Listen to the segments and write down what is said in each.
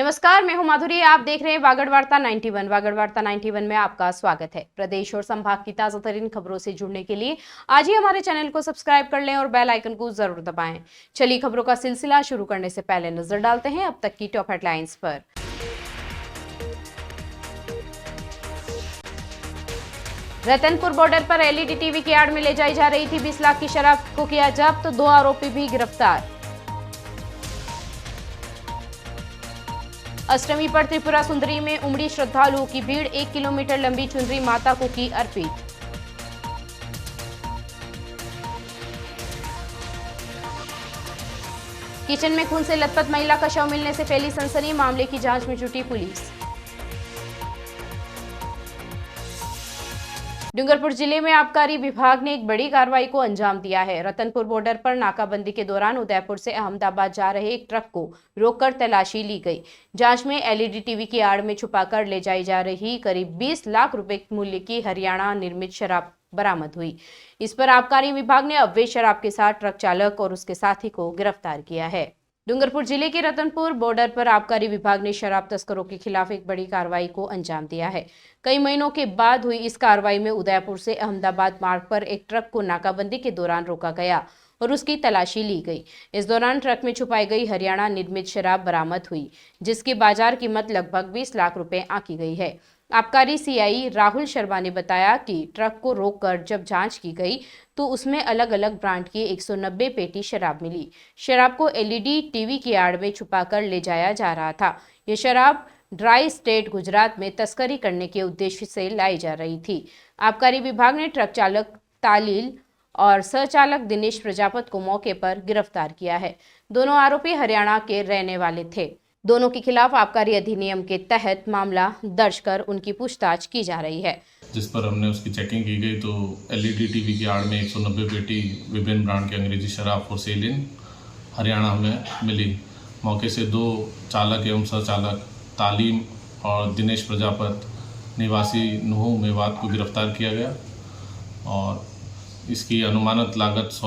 नमस्कार, मैं हूं माधुरी। आप देख रहे हैं वागड़ वार्ता 91। वागड़ वार्ता 91 में आपका स्वागत है। प्रदेश और संभाग की ताजा तरीन खबरों से जुड़ने के लिए आज ही हमारे चैनल को सब्सक्राइब कर लें और बेल आइकन को जरूर दबाएं। चलिए खबरों का सिलसिला शुरू करने से पहले नजर डालते हैं अब तक की टॉप हेडलाइंस पर। रतनपुर बॉर्डर पर एलईडी टीवी की आड़ में ले जाई जा रही थी 20 लाख की शराब को किया जब्त, तो 2 आरोपी भी गिरफ्तार। अष्टमी पर त्रिपुरा सुंदरी में उमड़ी श्रद्धालुओं की भीड़, 1 किलोमीटर लंबी चुनरी माता को की अर्पित। किचन में खून से लथपथ महिला का शव मिलने से फैली सनसनी, मामले की जांच में जुटी पुलिस। डूंगरपुर जिले में आबकारी विभाग ने एक बड़ी कार्रवाई को अंजाम दिया है। रतनपुर बॉर्डर पर नाकाबंदी के दौरान उदयपुर से अहमदाबाद जा रहे एक ट्रक को रोककर तलाशी ली गई। जांच में एलईडी टीवी की आड़ में छुपाकर ले जाई जा रही करीब 20 लाख रुपए मूल्य की हरियाणा निर्मित शराब बरामद हुई। इस पर आबकारी विभाग ने अवैध शराब के साथ ट्रक चालक और उसके साथी को गिरफ्तार किया है। डूंगरपुर जिले के रतनपुर बॉर्डर पर आबकारी विभाग ने शराब तस्करों के खिलाफ एक बड़ी कार्रवाई को अंजाम दिया है। कई महीनों के बाद हुई इस कार्रवाई में उदयपुर से अहमदाबाद मार्ग पर एक ट्रक को नाकाबंदी के दौरान रोका गया और उसकी तलाशी ली गई। इस दौरान ट्रक में छुपाई गई हरियाणा निर्मित शराब बरामद हुई, जिसकी बाजार कीमत लगभग 20 लाख रुपए आंकी गई है। आबकारी सीआई राहुल शर्मा ने बताया कि ट्रक को रोककर जब जांच की गई तो उसमें अलग अलग ब्रांड की 190 पेटी शराब मिली। शराब को एलईडी टीवी की आड़ में छुपाकर ले जाया जा रहा था। यह शराब ड्राई स्टेट गुजरात में तस्करी करने के उद्देश्य से लाई जा रही थी। आबकारी विभाग ने ट्रक चालक तालील और सहचालक दिनेश प्रजापत को मौके पर गिरफ्तार किया है। दोनों आरोपी हरियाणा के रहने वाले थे। दोनों के खिलाफ आबकारी अधिनियम के तहत मामला दर्ज कर उनकी पूछताछ की जा रही है। जिस पर हमने उसकी चेकिंग की गई तो एलईडी टीवी की आड़ में 190 पेटी विभिन्न ब्रांड की अंग्रेजी शराब फॉर सेल इन हरियाणा में मिली। मौके से 2 चालक एवं सहचालक तालीम और दिनेश प्रजापत निवासी नुहू मेवात को गिरफ्तार किया गया और इसकी अनुमानित लागत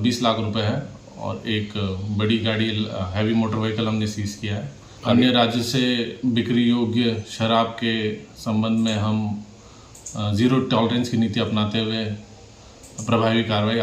20 लाख रुपए है और एक बड़ी गाड़ी हैवी मोटर व्हीकल हमने सीज किया है। अन्य राज्य से बिक्री योग्य शराब के संबंध में हम जीरो टॉलरेंस की नीति अपनाते हुए प्रभावी कार्रवाई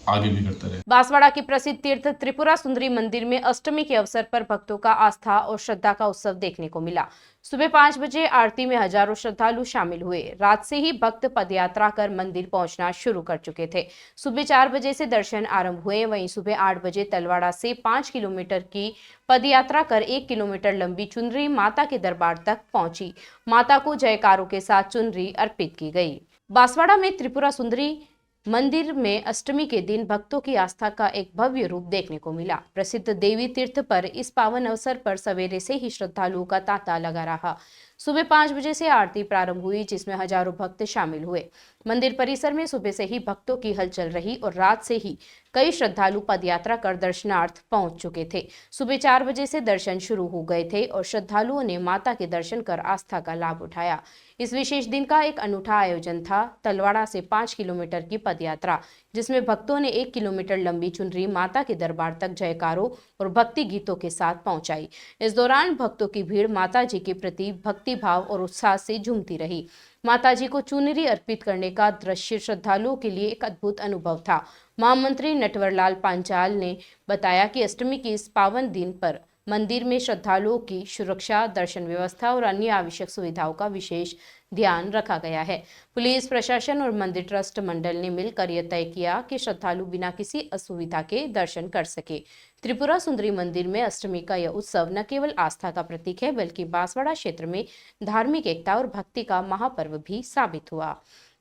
आगे भी करते रहे। बांसवाड़ा की प्रसिद्ध तीर्थ त्रिपुरा सुंदरी मंदिर में अष्टमी के अवसर पर भक्तों का आस्था और श्रद्धा का उत्सव देखने को मिला। सुबह 5 बजे आरती में हजारों श्रद्धालु शामिल हुए। रात से ही भक्त पदयात्रा कर मंदिर पहुंचना शुरू कर चुके थे। सुबह 4 बजे से दर्शन आरंभ हुए। वहीं सुबह 8 बजे तलवाड़ा से 5 किलोमीटर की पदयात्रा कर 1 किलोमीटर लंबी चुनरी माता के दरबार तक पहुंची। माता को जयकारों के साथ चुनरी अर्पित की गई। बांसवाड़ा में त्रिपुरा सुंदरी मंदिर में अष्टमी के दिन भक्तों की आस्था का एक भव्य रूप देखने को मिला। प्रसिद्ध देवी तीर्थ पर इस पावन अवसर पर सवेरे से ही श्रद्धालुओं का तांता लगा रहा। सुबह 5 बजे से आरती प्रारंभ हुई, जिसमें हजारों भक्त शामिल हुए। मंदिर परिसर में सुबह से ही भक्तों की हलचल रही और रात से ही कई श्रद्धालु पदयात्रा कर दर्शनार्थ पहुंच चुके थे। सुबह 4 बजे से दर्शन शुरू हो गए थे और श्रद्धालुओं ने माता के दर्शन कर आस्था का लाभ उठाया। इस विशेष दिन का एक अनूठा आयोजन था तलवाड़ा से 5 किलोमीटर की पदयात्रा, जिसमें भक्तों ने 1 किलोमीटर लंबी चुनरी माता के दरबार तक जयकारों और भक्ति गीतों के साथ पहुंचाई। इस दौरान भक्तों की भीड़ माता जी के प्रति भक्ति भाव और उत्साह से झूमती रही। माता जी को चुनरी अर्पित करने का दृश्य श्रद्धालुओं के लिए एक अद्भुत अनुभव था। महामंत्री नटवरलाल पांचाल ने बताया कि अष्टमी की इस पावन दिन पर मंदिर में श्रद्धालुओं की सुरक्षा, दर्शन व्यवस्था और अन्य आवश्यक सुविधाओं का विशेष ध्यान रखा गया है। पुलिस प्रशासन और मंदिर ट्रस्ट मंडल ने मिलकर यह तय किया कि श्रद्धालु बिना किसी असुविधा के दर्शन कर सके। त्रिपुरा सुंदरी मंदिर में अष्टमी का यह उत्सव न केवल आस्था का प्रतीक है, बल्कि बांसवाड़ा क्षेत्र में धार्मिक एकता और भक्ति का महापर्व भी साबित हुआ।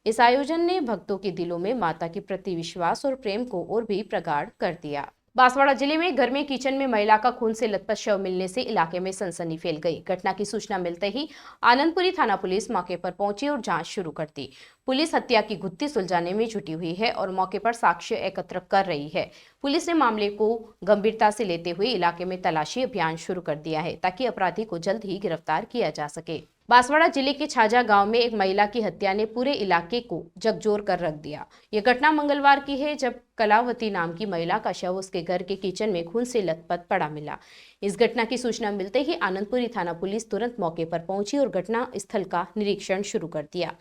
इस आयोजन ने भक्तों के दिलों में माता के प्रति विश्वास और प्रेम को और भी प्रगाढ़ कर दिया। बांसवाड़ा जिले में घर में किचन में महिला का खून से लथपथ शव मिलने से इलाके में सनसनी फैल गई। घटना की सूचना मिलते ही आनंदपुरी थाना पुलिस मौके पर पहुंची और जांच शुरू कर दी। पुलिस हत्या की गुत्थी सुलझाने में जुटी हुई है और मौके पर साक्ष्य एकत्र कर रही है। पुलिस ने मामले को गंभीरता से लेते हुए इलाके में तलाशी अभियान शुरू कर दिया है ताकि अपराधी को जल्द ही गिरफ्तार किया जा सके। बांसवाड़ा जिले के छाजा गांव में एक महिला की हत्या ने पूरे इलाके को झकझोर कर रख दिया। यह घटना मंगलवार की है, जब कलावती नाम की महिला का शव उसके घर के किचन में खून से लथपथ पड़ा मिला। इस घटना की सूचना मिलते ही आनंदपुरी थाना पुलिस तुरंत मौके पर पहुंची और घटना स्थल का निरीक्षण शुरू कर दिया।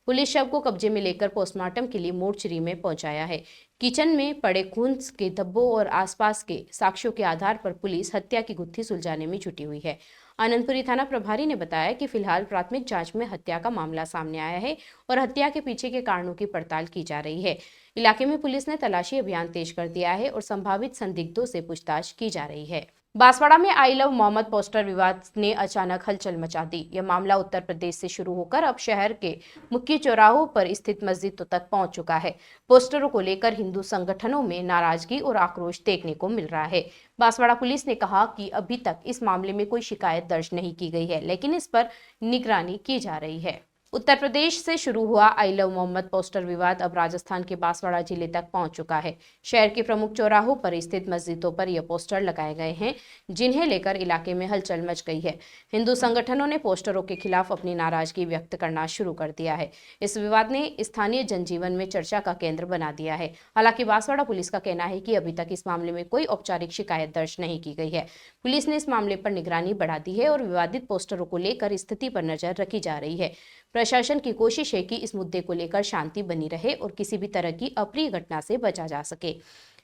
पुलिस शव को कब्जे में लेकर पोस्टमार्टम के लिए मोर्चरी में पहुंचाया है। किचन में पड़े खून के धब्बों और आसपास के साक्ष्यों के आधार पर पुलिस हत्या की गुत्थी सुलझाने में जुटी हुई है। आनंदपुरी थाना प्रभारी ने बताया कि फिलहाल प्राथमिक जांच में हत्या का मामला सामने आया है और हत्या के पीछे के कारणों की पड़ताल की जा रही है। इलाके में पुलिस ने तलाशी अभियान तेज कर दिया है और संभावित संदिग्धों से पूछताछ की जा रही है। बांसवाड़ा में आई लव मोहम्मद पोस्टर विवाद ने अचानक हलचल मचा दी। यह मामला उत्तर प्रदेश से शुरू होकर अब शहर के मुख्य चौराहों पर स्थित मस्जिदों तक पहुंच चुका है। पोस्टरों को लेकर हिंदू संगठनों में नाराजगी और आक्रोश देखने को मिल रहा है। बांसवाड़ा पुलिस ने कहा कि अभी तक इस मामले में कोई शिकायत दर्ज नहीं की गई है, लेकिन इस पर निगरानी की जा रही है। उत्तर प्रदेश से शुरू हुआ आई लव मोहम्मद पोस्टर विवाद अब राजस्थान के बांसवाड़ा जिले तक पहुंच चुका है। शहर के प्रमुख चौराहों पर स्थित मस्जिदों पर यह पोस्टर लगाए गए हैं, जिन्हें लेकर इलाके में हलचल मच गई है। हिंदू संगठनों ने पोस्टरों के खिलाफ अपनी नाराजगी व्यक्त करना शुरू कर दिया है। इस विवाद ने स्थानीय जनजीवन में चर्चा का केंद्र बना दिया है। हालांकि बांसवाड़ा पुलिस का कहना है कि अभी तक इस मामले में कोई औपचारिक शिकायत दर्ज नहीं की गई है। पुलिस ने इस मामले पर निगरानी बढ़ा दी है और विवादित पोस्टरों को लेकर स्थिति पर नजर रखी जा रही है। प्रशासन की कोशिश है कि इस मुद्दे को लेकर शांति बनी रहे और किसी भी तरह की अप्रिय घटना से बचा जा सके।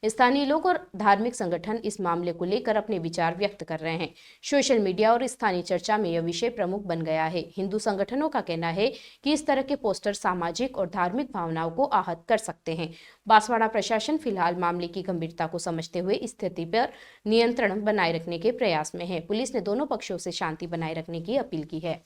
स्थानीय लोग और धार्मिक संगठन इस मामले को लेकर अपने विचार व्यक्त कर रहे हैं। सोशल मीडिया और स्थानीय चर्चा में यह विषय प्रमुख बन गया है। हिंदू संगठनों का कहना है कि इस तरह के पोस्टर सामाजिक और धार्मिक भावनाओं को आहत कर सकते हैं। बांसवाड़ा प्रशासन फिलहाल मामले की गंभीरता को समझते हुए स्थिति पर नियंत्रण बनाए रखने के प्रयास में है। पुलिस ने दोनों पक्षों से शांति बनाए रखने की अपील की है।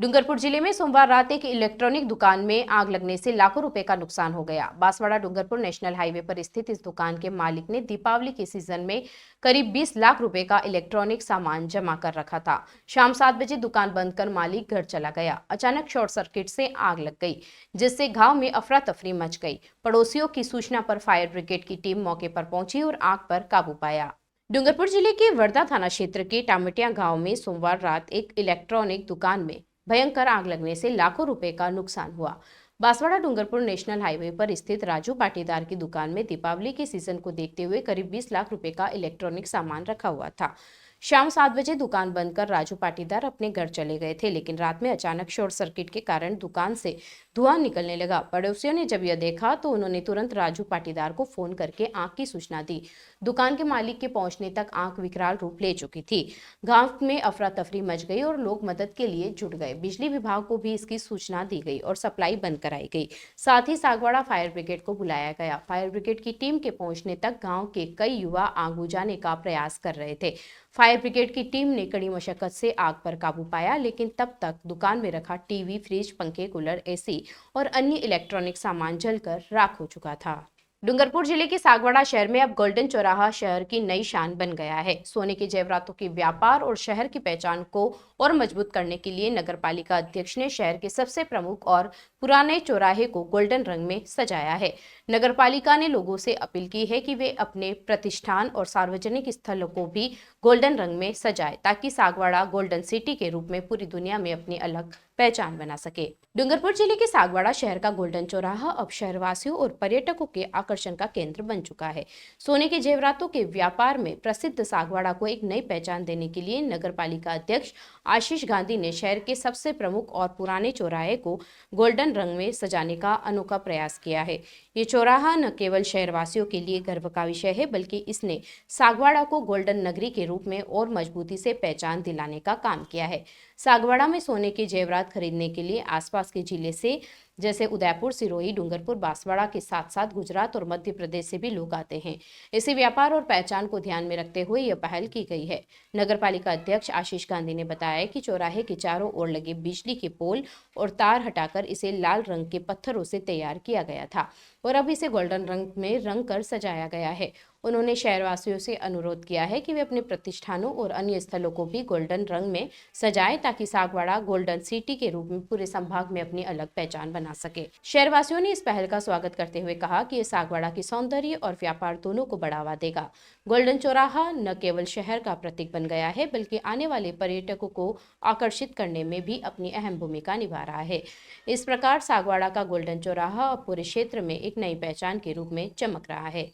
डूंगरपुर जिले में सोमवार रात एक इलेक्ट्रॉनिक दुकान में आग लगने से लाखों रुपए का नुकसान हो गया। बांसवाड़ा डूंगरपुर नेशनल हाईवे पर स्थित इस दुकान के मालिक ने दीपावली के सीजन में करीब 20 लाख रुपए का इलेक्ट्रॉनिक सामान जमा कर रखा था। शाम 7 बजे दुकान बंद कर मालिक घर चला गया। अचानक शॉर्ट सर्किट से आग लग गई, जिससे गांव में अफरा तफरी मच गई। पड़ोसियों की सूचना पर फायर ब्रिगेड की टीम मौके पर पहुंची और आग पर काबू पाया। डूंगरपुर जिले के वर्धा थाना क्षेत्र के टामटिया गांव में सोमवार रात एक इलेक्ट्रॉनिक दुकान में भयंकर आग लगने से लाखों रुपए का नुकसान हुआ। बांसवाड़ा डूंगरपुर नेशनल हाईवे पर स्थित राजू पाटीदार की दुकान में दीपावली के सीजन को देखते हुए करीब 20 लाख रुपए का इलेक्ट्रॉनिक सामान रखा हुआ था। शाम 7 बजे दुकान बंद कर राजू पाटीदार अपने घर चले गए थे, लेकिन रात में अचानक शॉर्ट सर्किट के कारण दुकान से धुआं निकलने लगा। पड़ोसियों ने जब यह देखा तो उन्होंने तुरंत राजू पाटीदार को फोन करके आग की सूचना दी। दुकान के मालिक के पहुंचने तक आग विकराल रूप ले चुकी थी। गांव में अफरा तफरी मच गई और लोग मदद के लिए जुट गए। बिजली विभाग को भी इसकी सूचना दी गई और सप्लाई बंद कराई गई। साथ ही सागवाड़ा फायर ब्रिगेड को बुलाया गया। फायर ब्रिगेड की टीम के पहुंचने तक गाँव के कई युवा आग बुझाने का प्रयास कर रहे थे। फायर ब्रिगेड की टीम ने कड़ी मशक्कत से आग पर काबू पाया, लेकिन तब तक दुकान में रखा टीवी, फ्रिज, पंखे, कूलर, एसी और अन्य इलेक्ट्रॉनिक सामान जलकर राख हो चुका था। डूंगरपुर जिले के सागवाड़ा शहर में अब गोल्डन चौराहा शहर की नई शान बन गया है। सोने के जेवरातों के व्यापार और शहर की पहचान को और मजबूत करने के लिए नगरपालिका अध्यक्ष ने शहर के सबसे प्रमुख और पुराने चौराहे को गोल्डन रंग में सजाया है। नगरपालिका ने लोगों से अपील की है कि वे अपने प्रतिष्ठान और सार्वजनिक स्थलों को भी गोल्डन रंग में सजाए, ताकि सागवाड़ा गोल्डन सिटी के रूप में पूरी दुनिया में अपनी अलग पहचान बना सके। डूंगरपुर जिले के सागवाड़ा शहर का गोल्डन चौराहा अब शहरवासियों और पर्यटकों के आकर्षण का केंद्र बन चुका है। सोने के जेवरातों के व्यापार में प्रसिद्ध सागवाड़ा को एक नई पहचान देने के लिए नगरपालिका अध्यक्ष आशीष गांधी ने शहर के सबसे प्रमुख और पुराने चौराहे को गोल्डन रंग में सजाने का अनोखा प्रयास किया है। ये चौराहा न केवल शहरवासियों के लिए गर्व का विषय है, बल्कि इसने सागवाड़ा को गोल्डन नगरी के रूप में और मजबूती से पहचान दिलाने का काम किया है। सागवाड़ा में सोने के जेवरात खरीदने के लिए आसपास के जिले से जैसे उदयपुर, सिरोही, डूंगरपुर, बांसवाड़ा के साथ साथ गुजरात और मध्य प्रदेश से भी लोग आते हैं। इसी व्यापार और पहचान को ध्यान में रखते हुए यह पहल की गई है। नगरपालिका अध्यक्ष आशीष गांधी ने बताया कि चौराहे के चारों ओर लगे बिजली के पोल और तार हटाकर इसे लाल रंग के पत्थरों से तैयार किया गया था और अब इसे गोल्डन रंग में रंग कर सजाया गया है। उन्होंने शहरवासियों से अनुरोध किया है कि वे अपने प्रतिष्ठानों और अन्य स्थलों को भी गोल्डन रंग में सजाएं ताकि सागवाड़ा गोल्डन सिटी के रूप में पूरे संभाग में अपनी अलग पहचान बना सके। शहरवासियों ने इस पहल का स्वागत करते हुए कहा कि ये सागवाड़ा की सौंदर्य और व्यापार दोनों को बढ़ावा देगा। गोल्डन चौराहा न केवल शहर का प्रतीक बन गया है बल्कि आने वाले पर्यटकों को आकर्षित करने में भी अपनी अहम भूमिका निभा रहा है। इस प्रकार सागवाड़ा का गोल्डन चौराहा अब पूरे क्षेत्र में एक नई पहचान के रूप में चमक रहा है।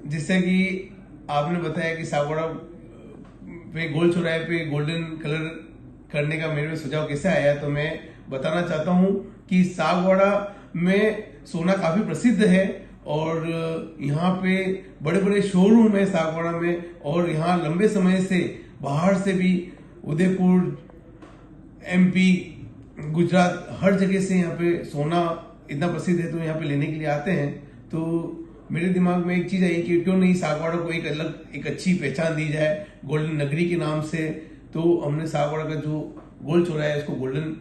जिससे कि आपने बताया कि सागवाड़ा पे गोल चौराहे पे गोल्डन कलर करने का मेरे में सुझाव कैसे आया, तो मैं बताना चाहता हूं कि सागवाड़ा में सोना काफी प्रसिद्ध है और यहाँ पे बड़े बड़े शोरूम है सागवाड़ा में, और यहाँ लंबे समय से बाहर से भी उदयपुर, MP, गुजरात, हर जगह से यहाँ पे सोना इतना प्रसिद्ध है तो यहाँ पे लेने के लिए आते हैं। तो मेरे दिमाग में एक चीज आई कि क्यों नहीं सागवाड़ा को एक अच्छी पहचान दी जाए गोल्डन नगरी के नाम से। तो हमने सागवाड़ा का जो गोल चौराहा है उसको गोल्डन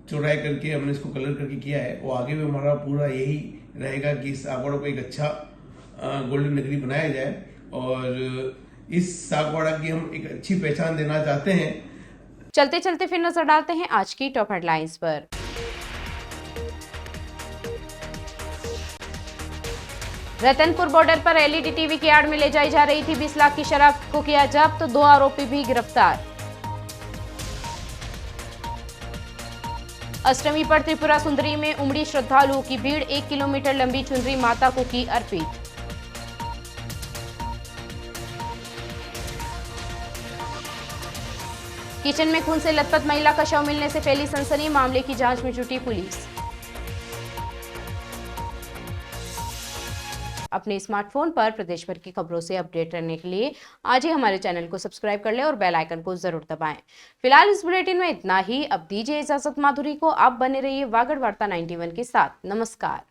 चौराहा करके हमने इसको कलर करके किया है, और आगे भी हमारा पूरा यही रहेगा कि सागवाड़ा को एक अच्छा गोल्डन नगरी बनाया जाए, और इस सागवाड़ा की हम एक अच्छी पहचान देना चाहते हैं। चलते चलते फिर नजर डालते हैं आज की टॉप हेडलाइंस पर। रतनपुर बॉर्डर पर LED टीवी की आड़ में ले जाई जा रही थी 20 लाख की शराब को किया जब्त, 2 आरोपी भी गिरफ्तार। अष्टमी पर त्रिपुरा सुंदरी में उमड़ी श्रद्धालुओं की भीड़, 1 किलोमीटर लंबी चुनरी माता को की अर्पित। किचन में खून से लथपथ महिला का शव मिलने से फैली सनसनी, मामले की जांच में जुटी पुलिस। अपने स्मार्टफोन पर प्रदेश भर की खबरों से अपडेट रहने के लिए आज ही हमारे चैनल को सब्सक्राइब कर लें और बेल आइकन को जरूर दबाएं। फिलहाल इस बुलेटिन में इतना ही। अब दीजिए इजाजत माधुरी को। आप बने रहिए वागड़ वार्ता 91 के साथ। नमस्कार।